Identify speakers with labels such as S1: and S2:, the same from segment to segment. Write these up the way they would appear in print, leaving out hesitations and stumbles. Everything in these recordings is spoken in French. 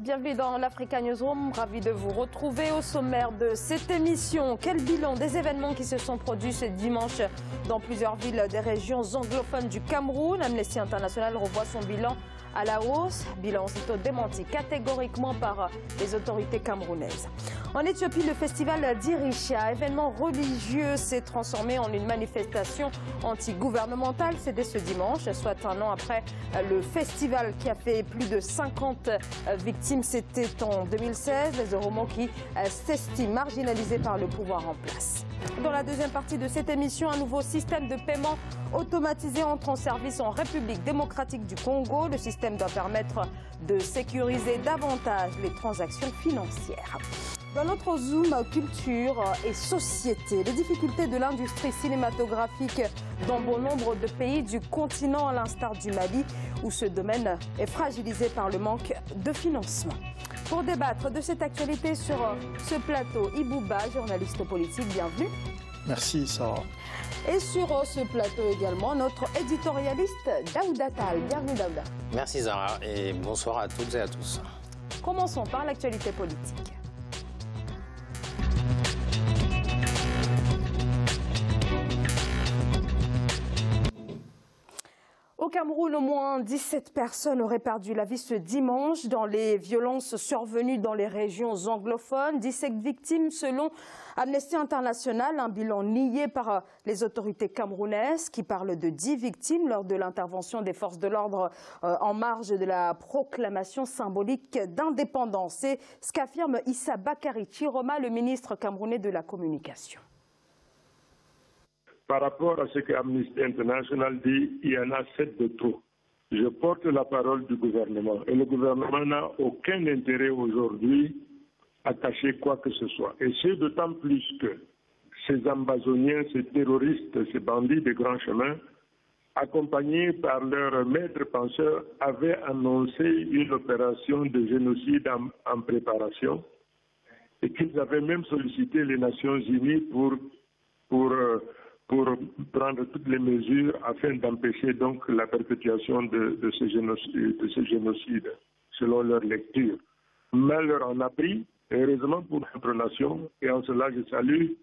S1: bienvenue dans l'Africa Newsroom. Ravi de vous retrouver au sommaire de cette émission. Quel bilan des événements qui se sont produits ce dimanche dans plusieurs villes des régions anglophones du Cameroun. Amnesty International revoit son bilan à la hausse. Bilan aussitôt démenti catégoriquement par les autorités camerounaises. En Éthiopie, le festival d'Irisha, événement religieux, s'est transformé en une manifestation anti-gouvernementale. C'est dès ce dimanche, soit un an après le festival qui a fait plus de 50 victimes. C'était en 2016. Les Oromo qui s'estiment marginalisés par le pouvoir en place. Dans la deuxième partie de cette émission, un nouveau système de paiement automatisé entre en service en République démocratique du Congo. Le système doit permettre de sécuriser davantage les transactions financières. Dans notre zoom culture et société, les difficultés de l'industrie cinématographique dans bon nombre de pays du continent, à l'instar du Mali, où ce domaine est fragilisé par le manque de financement. Pour débattre de cette actualité sur ce plateau, Ibouba, journaliste politique, bienvenue.
S2: Merci Sarah.
S1: Et sur ce plateau également, notre éditorialiste Daouda Tal. Bienvenue Daouda.
S3: Merci Zara et bonsoir à toutes et à tous.
S1: Commençons par l'actualité politique. Au Cameroun, au moins 17 personnes auraient perdu la vie ce dimanche dans les violences survenues dans les régions anglophones. 17 victimes selon Amnesty International, un bilan nié par les autorités camerounaises qui parlent de 10 victimes lors de l'intervention des forces de l'ordre en marge de la proclamation symbolique d'indépendance. C'est ce qu'affirme Issa Bakary Chiroma, le ministre camerounais de la Communication.
S4: Par rapport à ce que Amnesty International dit, il y en a 7 de trop. Je porte la parole du gouvernement et le gouvernement n'a aucun intérêt aujourd'hui à cacher quoi que ce soit. Et c'est d'autant plus que ces ambazoniens, ces terroristes, ces bandits de grands chemins, accompagnés par leur maître penseur, avaient annoncé une opération de génocide en préparation et qu'ils avaient même sollicité les Nations Unies pour prendre toutes les mesures afin d'empêcher donc la perpétuation de ce génocide, selon leur lecture. Malheur en a pris, heureusement pour notre nation, et en cela je salue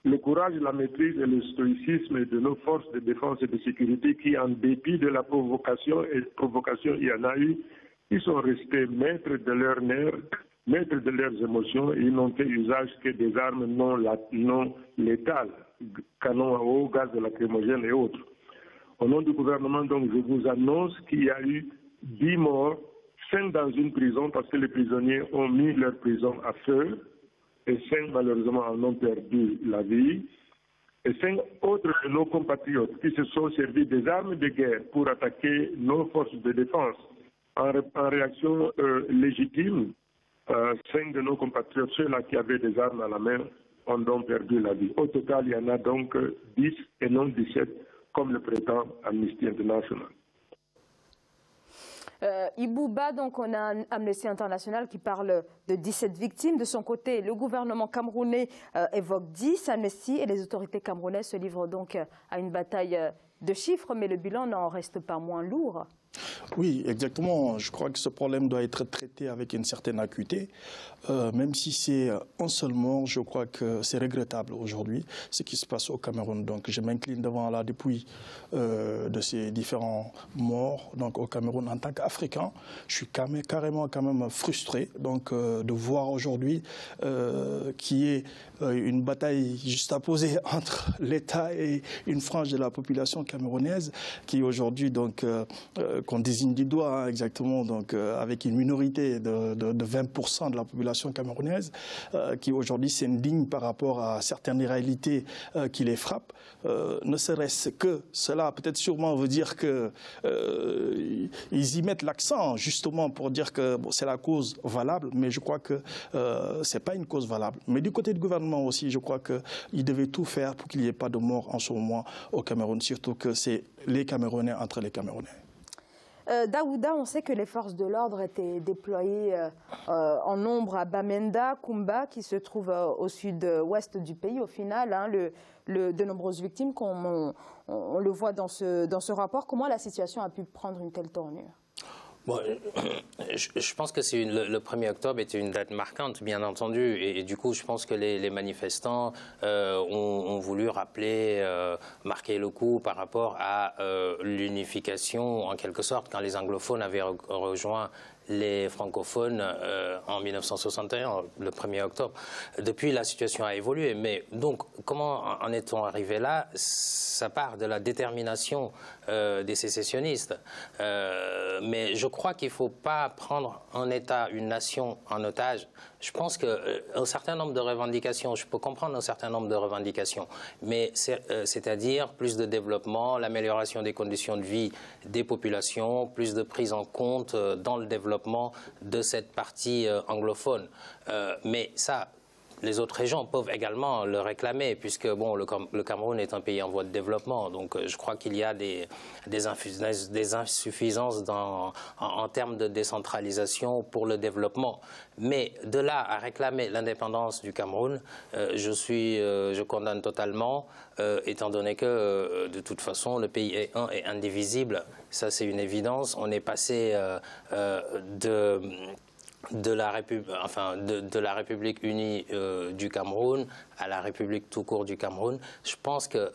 S4: le courage, la maîtrise et le stoïcisme de nos forces de défense et de sécurité qui, en dépit de la provocation, et provocation il y en a eu, ils sont restés maîtres de leurs nerfs, maîtres de leurs émotions, et ils n'ont fait usage que des armes non létales, canons à eau, gaz de lacrymogène et autres. Au nom du gouvernement, donc, je vous annonce qu'il y a eu 10 morts, 5 dans une prison parce que les prisonniers ont mis leur prison à feu, et 5 malheureusement en ont perdu la vie, et 5 autres de nos compatriotes qui se sont servis des armes de guerre pour attaquer nos forces de défense en réaction légitime. 5 de nos compatriotes, ceux-là qui avaient des armes à la main, ont donc perdu la vie. Au total, il y en a donc 10 et non 17, comme le prétend Amnesty International.
S1: Ibouba, donc on a Amnesty International qui parle de 17 victimes. De son côté, le gouvernement camerounais évoque 10. Amnesty et les autorités camerounaises se livrent donc à une bataille de chiffres, mais le bilan n'en reste pas moins lourd.
S2: Oui, exactement. Je crois que ce problème doit être traité avec une certaine acuité. Même si c'est un seul mort, je crois que c'est regrettable aujourd'hui ce qui se passe au Cameroun. Donc je m'incline devant la dépouille de ces différents morts. Donc au Cameroun, en tant qu'Africain, je suis carrément frustré donc, de voir aujourd'hui qu'il y ait une bataille juste à poser entre l'État et une frange de la population camerounaise qui aujourd'hui donc qu'on désigne du doigt, hein, exactement, donc avec une minorité de 20% de la population camerounaise qui aujourd'hui s'indigne par rapport à certaines réalités qui les frappent. Ne serait-ce que cela, peut-être sûrement veut dire que ils y mettent l'accent justement pour dire que bon, c'est la cause valable, mais je crois que c'est pas une cause valable. Mais du côté du gouvernement aussi, je crois qu'il devait tout faire pour qu'il n'y ait pas de mort en ce moment au Cameroun, surtout que c'est les Camerounais entre les Camerounais.
S1: Daouda, on sait que les forces de l'ordre étaient déployées en nombre à Bamenda, Kumba, qui se trouve au sud-ouest du pays. Au final, hein, de nombreuses victimes, comme on le voit dans ce rapport. Comment la situation a pu prendre une telle tournure ?
S3: Bon, je pense que le 1er octobre était une date marquante, bien entendu, et du coup, je pense que les manifestants ont voulu rappeler, marquer le coup par rapport à l'unification, en quelque sorte, quand les anglophones avaient rejoint les francophones en 1961, le 1er octobre. Depuis, la situation a évolué. Mais donc, comment en est-on arrivé là? Ça part de la détermination des sécessionnistes. Mais je crois qu'il ne faut pas prendre un État, une nation en otage. Je pense qu'un certain nombre de revendications, je peux comprendre un certain nombre de revendications, mais c'est-à-dire plus de développement, l'amélioration des conditions de vie des populations, plus de prise en compte dans le développement de cette partie anglophone. Mais ça, les autres régions peuvent également le réclamer, puisque bon, le Cameroun est un pays en voie de développement. Donc je crois qu'il y a des insuffisances en termes de décentralisation pour le développement. Mais de là à réclamer l'indépendance du Cameroun, je condamne totalement, étant donné que de toute façon le pays est un et indivisible. Ça, c'est une évidence. On est passé de la République unie du Cameroun à la République tout court du Cameroun. Je pense que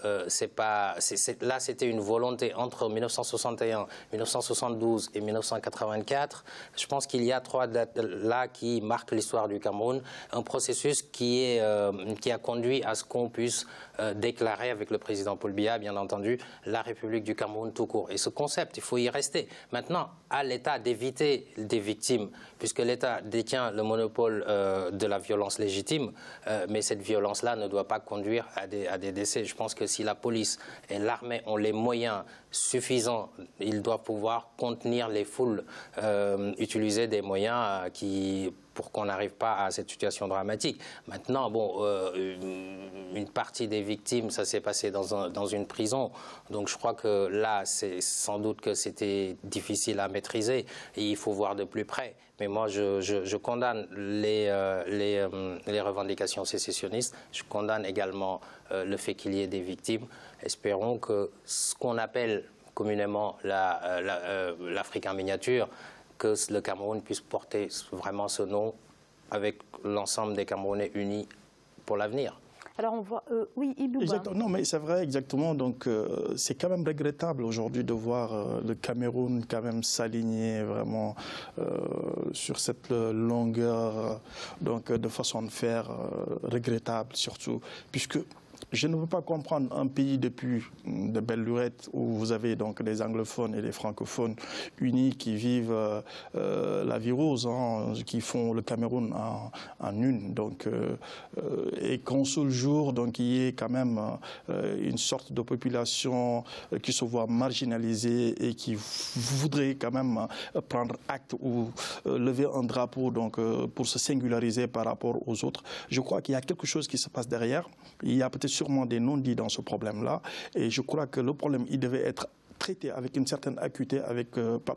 S3: là, c'était une volonté entre 1961, 1972 et 1984. Je pense qu'il y a 3 dates là qui marquent l'histoire du Cameroun. Un processus qui a conduit à ce qu'on puisse déclarer avec le président Paul Biya, bien entendu, la République du Cameroun tout court. Et ce concept, il faut y rester. Maintenant, à l'État d'éviter des victimes, puisque l'État détient le monopole de la violence légitime, mais cette violence-là ne doit pas conduire à des décès. Je pense que si la police et l'armée ont les moyens suffisants, ils doivent pouvoir contenir les foules, utiliser des moyens pour qu'on n'arrive pas à cette situation dramatique. Maintenant, bon, une partie des victimes, ça s'est passé dans une prison. Donc je crois que là, c'est sans doute que c'était difficile à maîtriser et il faut voir de plus près. Mais moi, je condamne les revendications sécessionnistes. Je condamne également le fait qu'il y ait des victimes. Espérons que ce qu'on appelle communément l'Afrique en miniature, que le Cameroun puisse porter vraiment ce nom avec l'ensemble des Camerounais unis pour l'avenir.
S1: Alors on voit, oui, Ilouba.
S2: Non, mais c'est vrai, exactement. Donc c'est quand même regrettable aujourd'hui de voir le Cameroun quand même s'aligner vraiment sur cette longueur de façon de faire regrettable surtout, puisque je ne peux pas comprendre un pays depuis de belle lurette où vous avez donc des anglophones et des francophones unis qui vivent la vie rose, hein, qui font le Cameroun en une. Donc, et qu'en seul jour, donc, il y ait quand même une sorte de population qui se voit marginalisée et qui voudrait quand même prendre acte ou lever un drapeau donc, pour se singulariser par rapport aux autres. Je crois qu'il y a quelque chose qui se passe derrière. Il y a peut-être sûrement des non-dits dans ce problème-là. Et je crois que le problème, il devait être traité avec une certaine acuité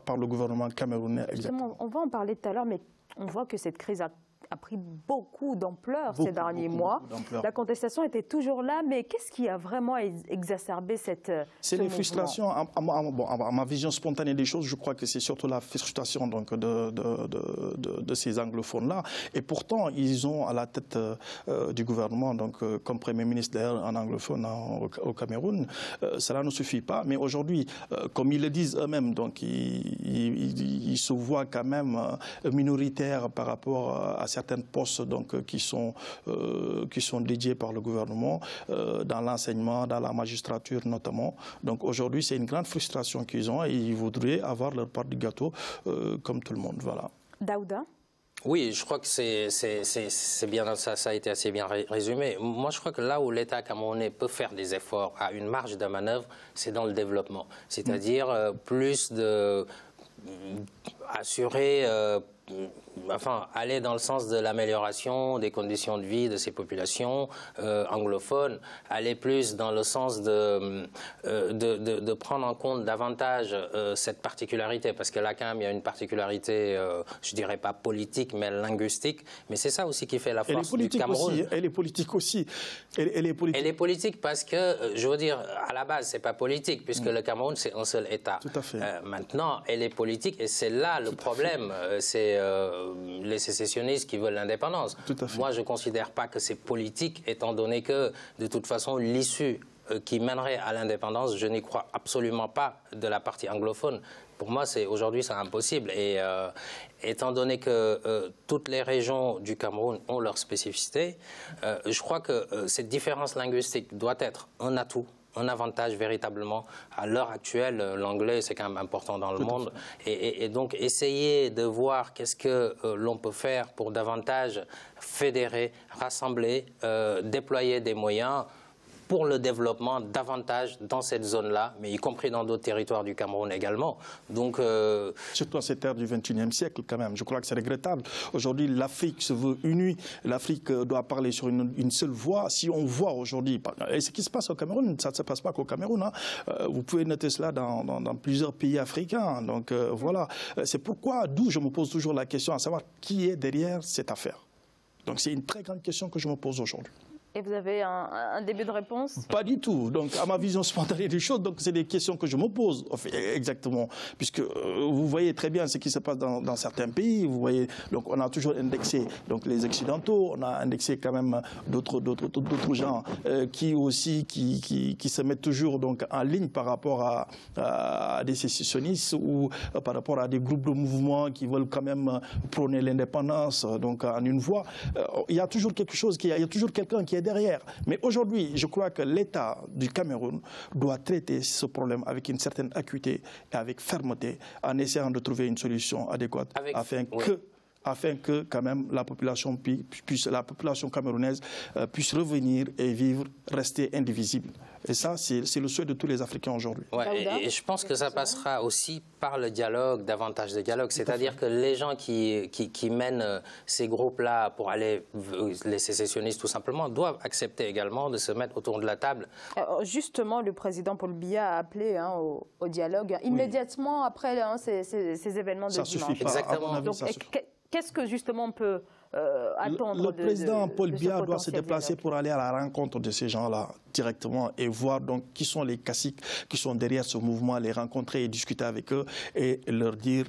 S2: par le gouvernement camerounais.
S1: Justement, on va en parler tout à l'heure, mais on voit que cette crise a pris beaucoup d'ampleur ces derniers mois. La contestation était toujours là, mais qu'est-ce qui a vraiment exacerbé
S2: c'est les frustrations. À ma vision spontanée des choses, je crois que c'est surtout la frustration donc, de ces anglophones-là. Et pourtant, ils ont à la tête du gouvernement, donc, comme Premier ministre d'ailleurs en anglophone au Cameroun, cela ne suffit pas. Mais aujourd'hui, comme ils le disent eux-mêmes, donc, ils se voient quand même minoritaires par rapport à certains postes donc, qui sont dédiés par le gouvernement, dans l'enseignement, dans la magistrature notamment. Donc aujourd'hui, c'est une grande frustration qu'ils ont et ils voudraient avoir leur part du gâteau comme tout le monde. Voilà.
S1: Daouda?
S3: Oui, je crois que c'est bien, ça a été assez bien résumé. Moi, je crois que là où l'État camerounais peut faire des efforts, à une marge de manœuvre, c'est dans le développement. C'est-à-dire plus assurer enfin, aller dans le sens de l'amélioration des conditions de vie de ces populations anglophones, aller plus dans le sens de prendre en compte davantage cette particularité, parce que là, quand même, il y a une particularité, je dirais pas politique, mais linguistique, mais c'est ça aussi qui fait la force du Cameroun.
S2: Elle est politique aussi. Elle est politique.
S3: Elle est politique parce que, je veux dire, à la base, c'est pas politique, puisque le Cameroun, c'est un seul État.
S2: Tout à fait.
S3: Maintenant, elle est politique, et c'est là le problème. C'est les sécessionnistes qui veulent l'indépendance. Moi, je ne considère pas que c'est politique, étant donné que, de toute façon, l'issue qui mènerait à l'indépendance, je n'y crois absolument pas de la partie anglophone. Pour moi, aujourd'hui, c'est impossible. Et étant donné que toutes les régions du Cameroun ont leur spécificité, je crois que cette différence linguistique doit être un atout, un avantage véritablement. À l'heure actuelle, l'anglais, c'est quand même important dans le monde. Et donc, essayer de voir qu'est-ce que l'on peut faire pour davantage fédérer, rassembler, déployer des moyens pour le développement davantage dans cette zone-là, mais y compris dans d'autres territoires du Cameroun également. Donc,
S2: surtout à cette ère du XXIe siècle, quand même. Je crois que c'est regrettable. Aujourd'hui, l'Afrique se veut unie. L'Afrique doit parler sur une seule voix. Si on voit aujourd'hui, et ce qui se passe au Cameroun, ça ne se passe pas qu'au Cameroun. Hein. Vous pouvez noter cela dans plusieurs pays africains. Donc, voilà. C'est pourquoi, d'où je me pose toujours la question à savoir qui est derrière cette affaire. Donc, c'est une très grande question que je me pose aujourd'hui.
S1: Et vous avez un début de réponse?
S2: Pas du tout. Donc, à ma vision spontanée des choses, c'est des questions que je me pose, exactement. Puisque vous voyez très bien ce qui se passe dans certains pays. Vous voyez, donc on a toujours indexé donc, les Occidentaux, on a indexé quand même d'autres gens qui aussi qui se mettent toujours donc, en ligne par rapport à des sécessionnistes ou par rapport à des groupes de mouvements qui veulent quand même prôner l'indépendance donc en une voix. Il y a toujours quelque chose, il y a toujours quelqu'un qui est derrière. Mais aujourd'hui, je crois que l'État du Cameroun doit traiter ce problème avec une certaine acuité et avec fermeté, en essayant de trouver une solution adéquate afin que quand même la population camerounaise puisse revenir et vivre, rester indivisible. Et ça, c'est le souhait de tous les Africains aujourd'hui.
S3: Ouais, et je pense que ça passera aussi par le dialogue, davantage de dialogue. C'est-à-dire que les gens qui mènent ces groupes-là pour aller, les sécessionnistes tout simplement, doivent accepter également de se mettre autour de la table.
S1: Justement, le président Paul Biya a appelé au dialogue immédiatement après ces événements de dimanche.
S2: Ça suffit pas.
S3: Exactement.
S1: Donc, qu'est-ce que justement on peut attendre
S2: Le président Paul Biya doit se déplacer pour aller à la rencontre de ces gens-là directement et voir donc qui sont les caciques qui sont derrière ce mouvement, les rencontrer et discuter avec eux et leur dire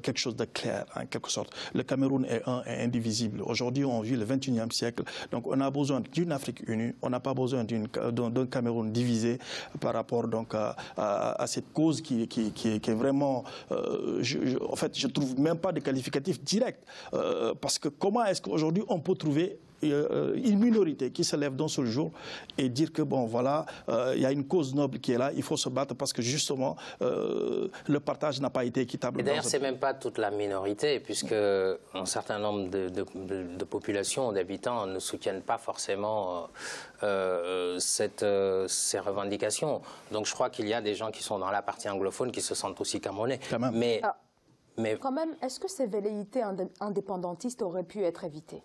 S2: quelque chose de clair en quelque sorte. Le Cameroun est un et indivisible. Aujourd'hui, on vit le XXIe siècle, donc on a besoin d'une Afrique unie, on n'a pas besoin d'un Cameroun divisé par rapport donc à cette cause qui est vraiment, en fait, je trouve même pas de qualificatif direct parce que comment est-ce qu'aujourd'hui on peut trouver une minorité qui se lève d'un seul jour et dire que bon voilà, il y a une cause noble qui est là, il faut se battre parce que justement le partage n'a pas été équitable.
S3: Et d'ailleurs, c'est même pas toute la minorité, puisque un certain nombre de populations, d'habitants ne soutiennent pas forcément ces revendications. Donc je crois qu'il y a des gens qui sont dans la partie anglophone qui se sentent aussi camerounais. Mais
S1: quand même, est-ce que ces velléités indépendantistes auraient pu être évitées?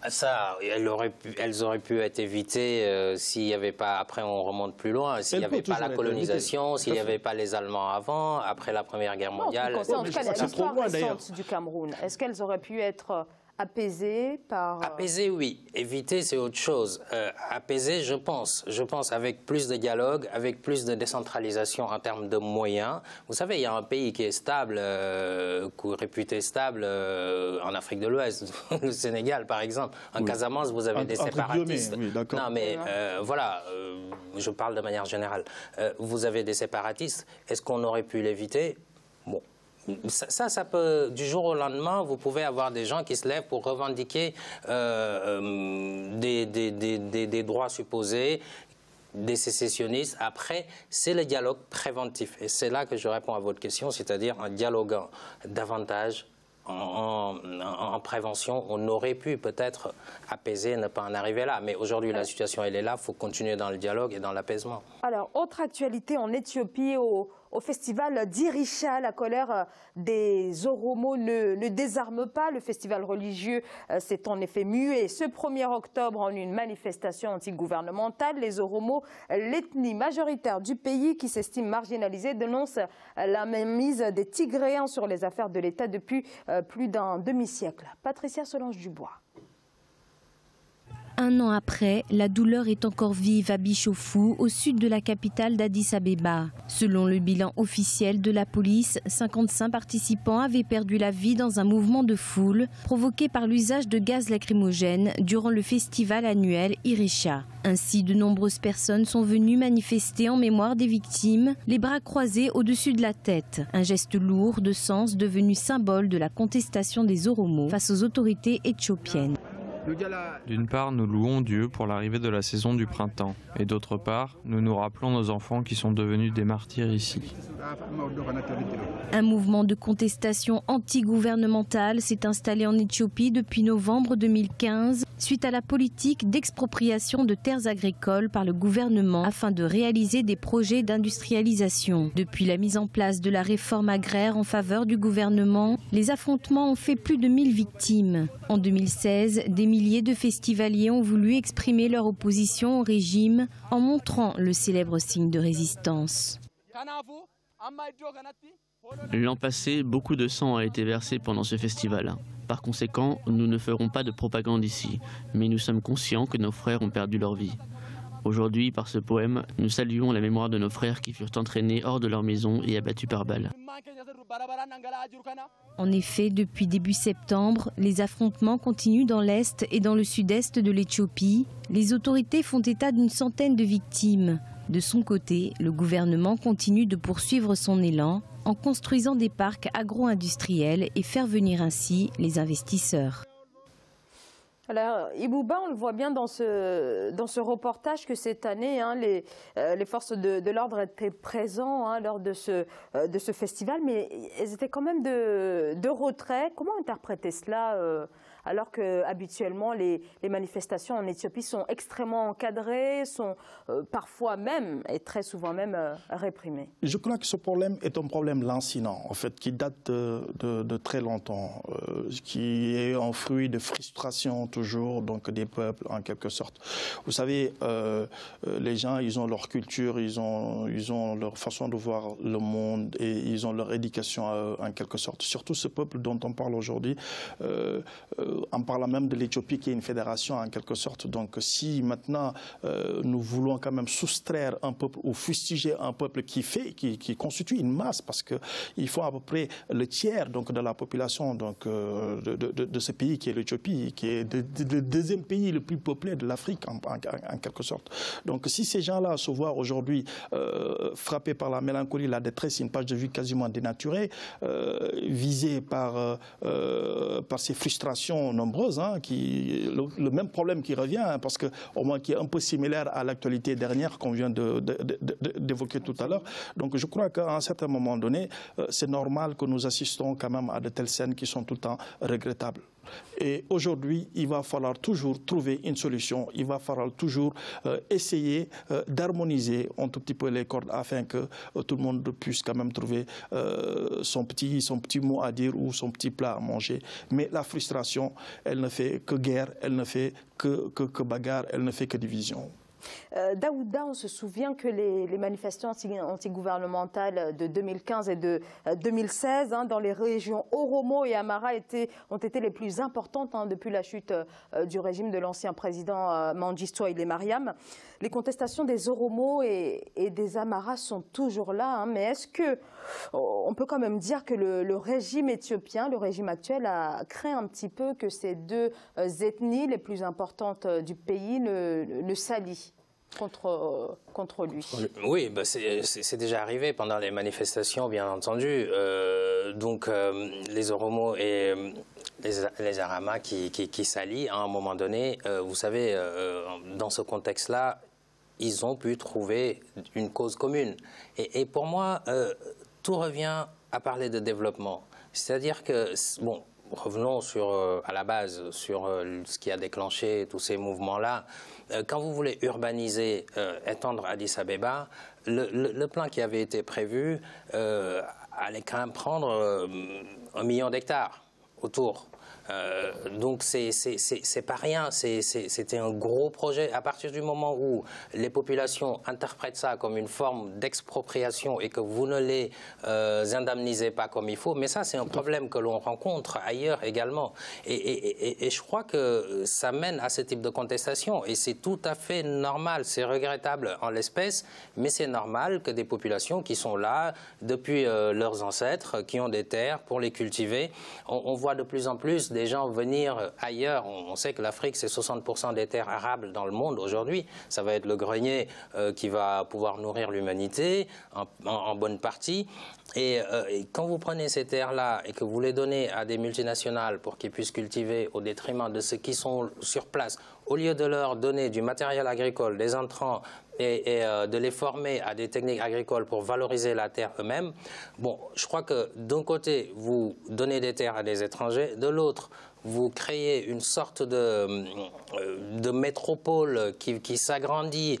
S3: Ça, elles auraient pu être évitées s'il n'y avait pas, après on remonte plus loin, s'il n'y avait pas la colonisation, s'il n'y avait pas les Allemands avant, après la Première Guerre mondiale.
S1: En tout cas, l'histoire récente du Cameroun, est-ce qu'elles auraient pu être apaisées par...
S3: Apaisées, oui. Éviter, c'est autre chose. Apaisées, je pense avec plus de dialogue, avec plus de décentralisation en termes de moyens. Vous savez, il y a un pays qui est stable, réputé stable en Afrique de l'Ouest, le Sénégal par exemple. En Casamance, vous avez des séparatistes.
S2: Oui,
S3: non, mais voilà, je parle de manière générale. Vous avez des séparatistes. Est-ce qu'on aurait pu l'éviter? Bon. Ça peut, du jour au lendemain, vous pouvez avoir des gens qui se lèvent pour revendiquer des droits supposés, des sécessionnistes. Après, c'est le dialogue préventif. Et c'est là que je réponds à votre question, c'est-à-dire en dialoguant davantage, en prévention, on aurait pu peut-être apaiser, ne pas en arriver là. Mais aujourd'hui, la situation, elle est là. Il faut continuer dans le dialogue et dans l'apaisement.
S1: Alors, autre actualité en Éthiopie, au au festival d'Irisha. La colère des Oromo ne désarme pas. Le festival religieux s'est en effet mué ce 1er octobre en une manifestation antigouvernementale. Les Oromo, l'ethnie majoritaire du pays qui s'estime marginalisée, dénonce la mainmise des Tigréens sur les affaires de l'État depuis plus d'un demi-siècle. Patricia Solange-Dubois.
S5: Un an après, la douleur est encore vive à Bishofou, au sud de la capitale d'Addis Abeba. Selon le bilan officiel de la police, 55 participants avaient perdu la vie dans un mouvement de foule provoqué par l'usage de gaz lacrymogène durant le festival annuel Irisha. Ainsi, de nombreuses personnes sont venues manifester en mémoire des victimes, les bras croisés au-dessus de la tête. Un geste lourd de sens devenu symbole de la contestation des Oromo face aux autorités éthiopiennes.
S6: D'une part, nous louons Dieu pour l'arrivée de la saison du printemps. Et d'autre part, nous nous rappelons nos enfants qui sont devenus des martyrs ici.
S5: Un mouvement de contestation anti-gouvernementale s'est installé en Éthiopie depuis novembre 2015, suite à la politique d'expropriation de terres agricoles par le gouvernement afin de réaliser des projets d'industrialisation. Depuis la mise en place de la réforme agraire en faveur du gouvernement, les affrontements ont fait plus de 1000 victimes. En 2016, des milliers de festivaliers ont voulu exprimer leur opposition au régime en montrant le célèbre signe de résistance.
S7: L'an passé, beaucoup de sang a été versé pendant ce festival. Par conséquent, nous ne ferons pas de propagande ici, mais nous sommes conscients que nos frères ont perdu leur vie. Aujourd'hui, par ce poème, nous saluons la mémoire de nos frères qui furent entraînés hors de leur maison et abattus par balles.
S5: En effet, depuis début septembre, les affrontements continuent dans l'est et dans le sud-est de l'Éthiopie. Les autorités font état d'une centaine de victimes. De son côté, le gouvernement continue de poursuivre son élan en construisant des parcs agro-industriels et faire venir ainsi les investisseurs.
S1: Alors, Ibouba, on le voit bien dans ce reportage que cette année, les forces de l'ordre étaient présentes lors de ce festival, mais elles étaient quand même de retrait. Comment interpréter cela alors que habituellement les manifestations en Éthiopie sont extrêmement encadrées, sont parfois même et très souvent même réprimées?
S2: Je crois que ce problème est un problème lancinant, en fait, qui date de très longtemps, qui est un fruit de frustration toujours donc des peuples en quelque sorte. Vous savez, les gens, ils ont leur culture, ils ont leur façon de voir le monde et ils ont leur éducation en quelque sorte. Surtout ce peuple dont on parle aujourd'hui. En parlant même de l'Éthiopie qui est une fédération en quelque sorte. Donc si maintenant nous voulons quand même soustraire un peuple ou fustiger un peuple qui constitue une masse, parce qu'il faut à peu près le tiers donc, de la population donc, de ce pays qui est l'Éthiopie, qui est le deuxième pays le plus peuplé de l'Afrique en quelque sorte. Donc si ces gens-là se voient aujourd'hui frappés par la mélancolie, la détresse, une page de vue quasiment dénaturée, visés par ces frustrations nombreuses, le même problème qui revient, parce que au moins qui est un peu similaire à l'actualité dernière qu'on vient d'évoquer tout à l'heure. Donc je crois qu'à un certain moment donné, c'est normal que nous assistons quand même à de telles scènes qui sont tout le temps regrettables. Et aujourd'hui, il va falloir toujours trouver une solution, il va falloir toujours essayer d'harmoniser un tout petit peu les cordes afin que tout le monde puisse quand même trouver son petit mot à dire ou son petit plat à manger. Mais la frustration, elle ne fait que guerre, elle ne fait que bagarre, elle ne fait que division.
S1: Daouda, on se souvient que les manifestations antigouvernementales de 2015 et de 2016 dans les régions Oromo et Amara ont été les plus importantes depuis la chute du régime de l'ancien président Mengistu Haile Mariam. Les contestations des Oromo et des Amara sont toujours là, mais est-ce que on peut quand même dire que le régime éthiopien, le régime actuel, a créé un petit peu que ces deux ethnies les plus importantes du pays ne s'allient contre lui?
S3: Oui, c'est déjà arrivé pendant les manifestations, bien entendu. Les Oromo et les Arama qui s'allient à un moment donné. Vous savez, dans ce contexte-là, ils ont pu trouver une cause commune. Et pour moi, tout revient à parler de développement. C'est-à-dire que, bon, revenons à la base sur ce qui a déclenché tous ces mouvements-là. Quand vous voulez urbaniser, étendre Addis Abeba, le plan qui avait été prévu allait quand même prendre 1 million d'hectares autour. Donc c'est pas rien, c'était un gros projet. À partir du moment où les populations interprètent ça comme une forme d'expropriation et que vous ne les indemnisez pas comme il faut, mais ça c'est un problème que l'on rencontre ailleurs également. Et je crois que ça mène à ce type de contestation et c'est tout à fait normal, c'est regrettable en l'espèce, mais c'est normal que des populations qui sont là depuis leurs ancêtres, qui ont des terres pour les cultiver, on voit de plus en plus des gens venir ailleurs. On sait que l'Afrique, c'est 60% des terres arables dans le monde aujourd'hui. Ça va être le grenier qui va pouvoir nourrir l'humanité en bonne partie. Et quand vous prenez ces terres-là et que vous les donnez à des multinationales pour qu'ils puissent cultiver au détriment de ceux qui sont sur place, au lieu de leur donner du matériel agricole, des intrants, et de les former à des techniques agricoles pour valoriser la terre eux-mêmes, bon, je crois que d'un côté, vous donnez des terres à des étrangers, de l'autre, vous créez une sorte de métropole qui s'agrandit.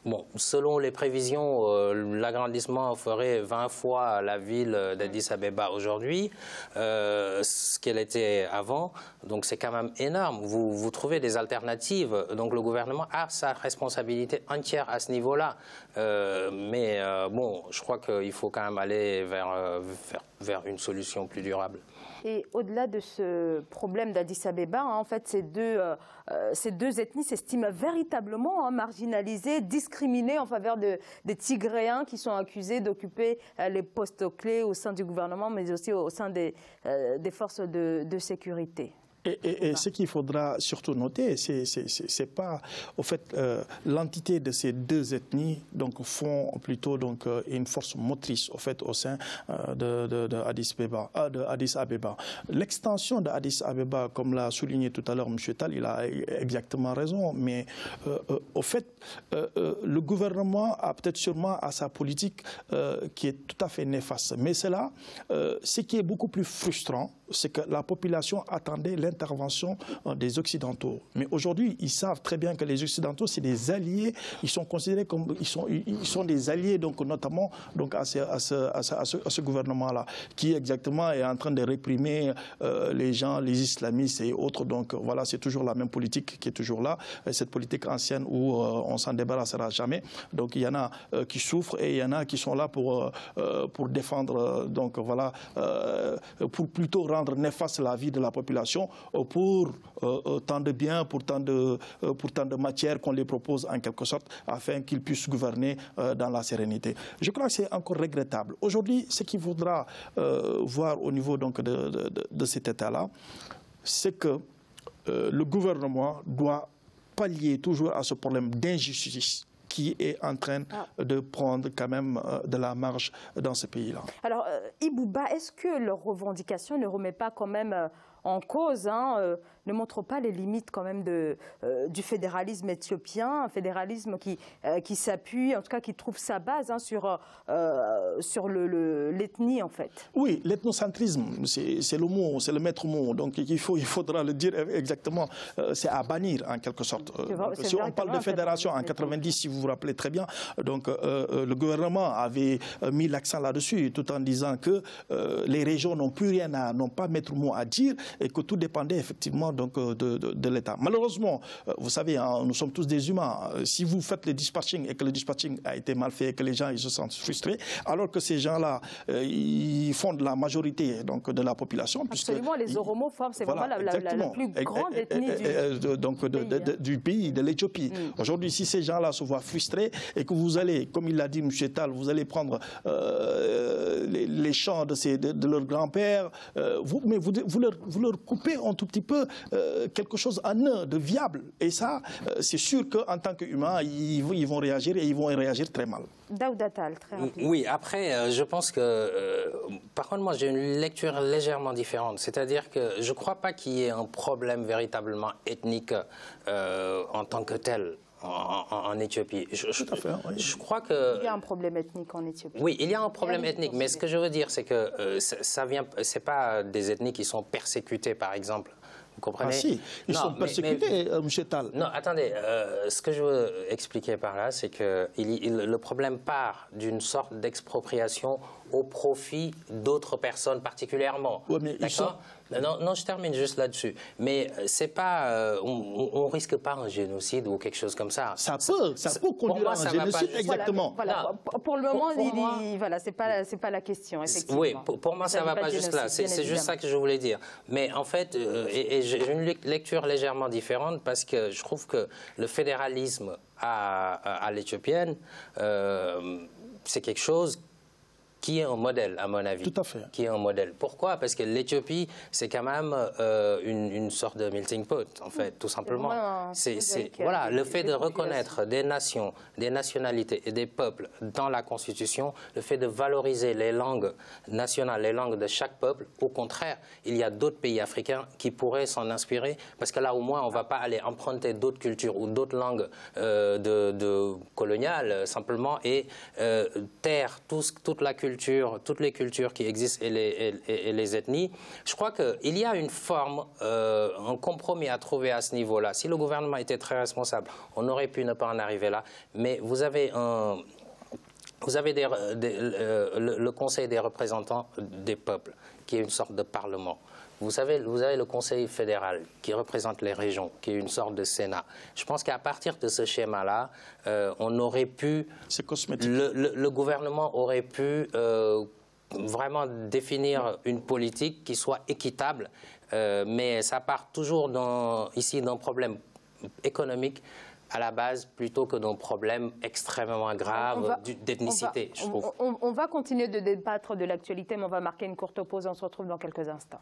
S3: Bon, selon les prévisions, l'agrandissement ferait 20 fois la ville d'Addis Abeba aujourd'hui, ce qu'elle était avant. Donc c'est quand même énorme. Vous trouvez des alternatives. Donc le gouvernement a sa responsabilité entière à ce niveau-là. Mais bon, je crois qu'il faut quand même aller vers une solution plus durable.
S1: Et au-delà de ce problème d'Addis Abeba, en fait, ces deux ethnies s'estiment véritablement marginalisées, discriminées en faveur des Tigréens qui sont accusés d'occuper les postes clés au sein du gouvernement, mais aussi au sein des forces de sécurité.
S2: Et ce qu'il faudra surtout noter, c'est pas, au fait, l'entité de ces deux ethnies donc font plutôt donc une force motrice au fait au sein de Addis Abeba. L'extension de Addis Abeba, comme l'a souligné tout à l'heure M. Tal, il a exactement raison. Mais au fait, le gouvernement a peut-être sûrement à sa politique qui est tout à fait néfaste. Mais cela, ce qui est beaucoup plus frustrant, c'est que la population attendait l'intervention des Occidentaux. Mais aujourd'hui, ils savent très bien que les Occidentaux, c'est des alliés. Ils sont considérés comme ils sont des alliés, donc notamment donc à ce gouvernement-là, qui exactement est en train de réprimer les gens, les islamistes et autres. Donc voilà, c'est toujours la même politique qui est toujours là, cette politique ancienne où on s'en débarrassera jamais. Donc il y en a qui souffrent et il y en a qui sont là pour défendre, donc voilà, pour plutôt rendre néfaste la vie de la population pour tant de biens, pour tant de matières qu'on les propose en quelque sorte afin qu'ils puissent gouverner dans la sérénité. Je crois que c'est encore regrettable. Aujourd'hui, ce qu'il faudra voir au niveau donc de cet état-là, c'est que le gouvernement doit pallier toujours à ce problème d'injustice qui est en train de prendre quand même de la marge dans ce pays-là. Alors,
S1: Ibouba, est-ce que leur revendication ne remet pas quand même en cause, ne montre pas les limites quand même du fédéralisme éthiopien, un fédéralisme qui s'appuie, en tout cas qui trouve sa base sur l'ethnie en fait?
S2: Oui, l'ethnocentrisme, c'est le mot, c'est le maître mot, donc il faudra le dire exactement, c'est à bannir en quelque sorte. Si on parle de fédération en 90, si vous vous rappelez très bien, donc le gouvernement avait mis l'accent là-dessus tout en disant que les régions n'ont plus rien n'ont pas maître mot à dire et que tout dépendait effectivement donc, de l'État. Malheureusement, vous savez, nous sommes tous des humains. Si vous faites le dispatching et que le dispatching a été mal fait et que les gens ils se sentent frustrés, alors que ces gens-là, ils font de la majorité donc, de la population.
S1: Absolument, les Oromo forment, c'est vraiment la plus grande ethnie
S2: du pays, de l'Éthiopie. Aujourd'hui, si ces gens-là se voient frustrés et que vous allez, comme il l'a dit M. Tal, vous allez prendre les champs de leurs grands-pères, mais vous leur coupez un tout petit peu quelque chose en eux de viable. Et ça, c'est sûr qu'en tant qu'humains, ils vont réagir et ils vont réagir très mal.
S1: Daouda Tal, très rapidement.
S3: Oui, après, je pense que... par contre, moi, j'ai une lecture légèrement différente. C'est-à-dire que je ne crois pas qu'il y ait un problème véritablement ethnique en tant que tel en Éthiopie.
S2: Tout à fait, oui.
S3: Je crois que...
S1: Il y a un problème ethnique en Éthiopie.
S3: Oui, il y a un problème ethnique, mais ce que je veux dire, c'est que c'est pas des ethnies qui sont persécutées, par exemple. Vous comprenez?
S2: Ah si, ils sont persécutés, M. Tal.
S3: Non, attendez, ce que je veux expliquer par là, c'est que le problème part d'une sorte d'expropriation au profit d'autres personnes particulièrement.
S2: Oui, mais
S3: d'accord? Non, je termine juste là-dessus. Mais c'est pas, on risque pas un génocide ou quelque chose comme ça.
S2: Ça peut conduire à un génocide, exactement.
S1: Voilà, pour le moment, voilà, c'est pas la question, effectivement.
S3: Oui, pour moi, ça ne va pas juste là. C'est juste ça que je voulais dire. Mais en fait, et j'ai une lecture légèrement différente parce que je trouve que le fédéralisme à l'éthiopienne, c'est quelque chose qui est un modèle, à mon avis.
S2: Tout à fait.
S3: Qui est un modèle. Pourquoi? Parce que l'Éthiopie, c'est quand même une sorte de melting pot, en fait, tout simplement. Voilà, le fait de reconnaître des nations, des nationalités et des peuples dans la Constitution, le fait de valoriser les langues nationales, les langues de chaque peuple, au contraire, il y a d'autres pays africains qui pourraient s'en inspirer, parce que là, au moins, on ne va pas aller emprunter d'autres cultures ou d'autres langues coloniales, simplement, et taire toute la culture, toutes les cultures qui existent et les ethnies. Je crois qu'il y a une forme, un compromis à trouver à ce niveau-là. Si le gouvernement était très responsable, on aurait pu ne pas en arriver là. Mais vous avez le Conseil des représentants des peuples, qui est une sorte de parlement. Vous avez le Conseil fédéral qui représente les régions, qui est une sorte de Sénat. Je pense qu'à partir de ce schéma-là, on aurait pu...
S2: C'est cosmétique.
S3: Le gouvernement aurait pu vraiment définir une politique qui soit équitable, mais ça part toujours ici d'un problème économique à la base, plutôt que d'un problème extrêmement grave d'ethnicité, je trouve.
S1: On va continuer de débattre de l'actualité, mais on va marquer une courte pause. On se retrouve dans quelques instants.